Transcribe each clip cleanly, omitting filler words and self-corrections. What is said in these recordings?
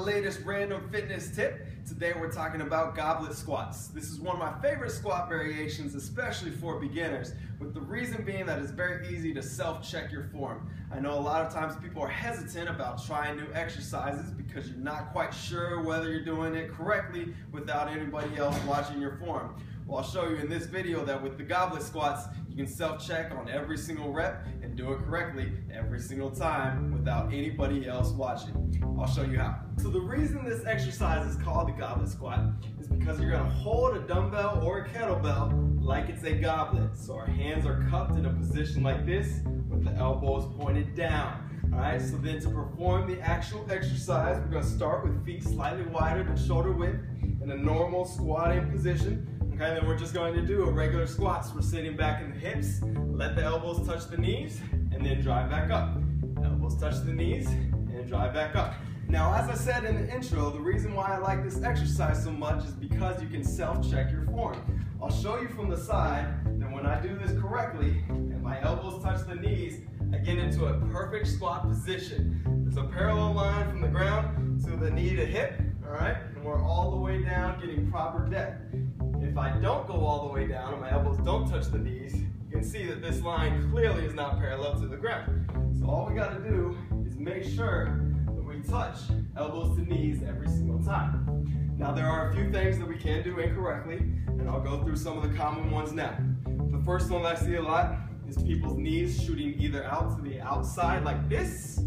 latest random fitness tip. Today we're talking about goblet squats. This is one of my favorite squat variations, especially for beginners, with the reason being that it's very easy to self-check your form. I know a lot of times people are hesitant about trying new exercises because you're not quite sure whether you're doing it correctly without anybody else watching your form. Well, I'll show you in this video that with the goblet squats, you can self-check on every single rep and do it correctly every single time without anybody else watching. I'll show you how. So the reason this exercise is called the goblet squat is because you're going to hold a dumbbell or a kettlebell like it's a goblet. So our hands are cupped in a position like this with the elbows pointed down. Alright, so then to perform the actual exercise, we're going to start with feet slightly wider than shoulder width in a normal squatting position. Okay, then we're just going to do a regular squat. So we're sitting back in the hips, let the elbows touch the knees, and then drive back up. Elbows touch the knees, and drive back up. Now, as I said in the intro, the reason why I like this exercise so much is because you can self-check your form. I'll show you from the side that when I do this correctly, and my elbows touch the knees, I get into a perfect squat position. There's a parallel line from the ground to the knee to hip, all right? And we're all the way down, getting proper depth. If I don't go all the way down and my elbows don't touch the knees, you can see that this line clearly is not parallel to the ground. So all we gotta do is make sure that we touch elbows to knees every single time. Now there are a few things that we can do incorrectly, and I'll go through some of the common ones now. The first one I see a lot is people's knees shooting either out to the outside like this,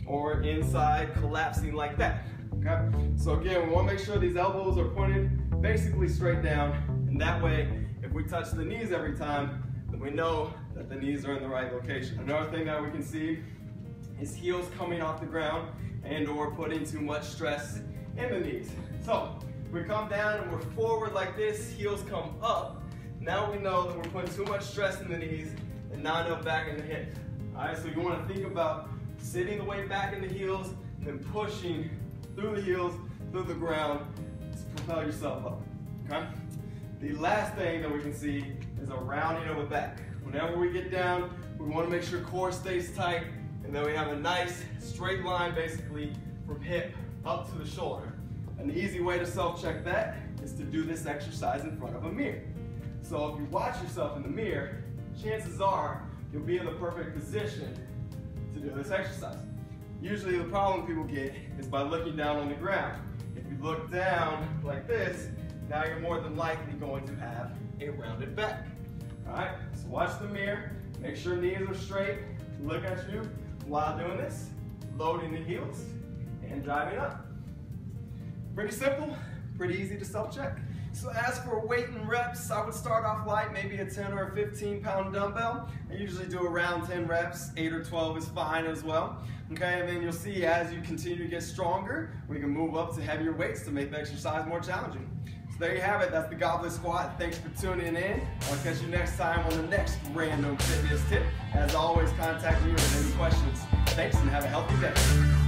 or inside collapsing like that. Okay? So again, we want to make sure these elbows are pointed basically straight down, and that way, if we touch the knees every time, then we know that the knees are in the right location. Another thing that we can see is heels coming off the ground and or putting too much stress in the knees. So, we come down and we're forward like this, heels come up. Now we know that we're putting too much stress in the knees and not enough back in the hips. Alright, so you want to think about sitting the weight back in the heels and then pushing through the heels, through the ground, to propel yourself up, okay? The last thing that we can see is a rounding of the back. Whenever we get down, we want to make sure core stays tight, and then we have a nice straight line basically from hip up to the shoulder. An easy way to self-check that is to do this exercise in front of a mirror. So if you watch yourself in the mirror, chances are you'll be in the perfect position to do this exercise. Usually the problem people get is by looking down on the ground. If you look down like this, now you're more than likely going to have a rounded back. Alright, so watch the mirror, make sure knees are straight, look at you while doing this, loading the heels, and driving up. Pretty simple, pretty easy to self-check. So as for weight and reps, I would start off light, maybe a 10 or a 15-pound dumbbell. I usually do around 10 reps, 8 or 12 is fine as well. Okay, and then you'll see as you continue to get stronger, we can move up to heavier weights to make the exercise more challenging. So there you have it, that's the goblet squat. Thanks for tuning in. I'll catch you next time on the next random fitness tip. As always, contact me with any questions. Thanks and have a healthy day.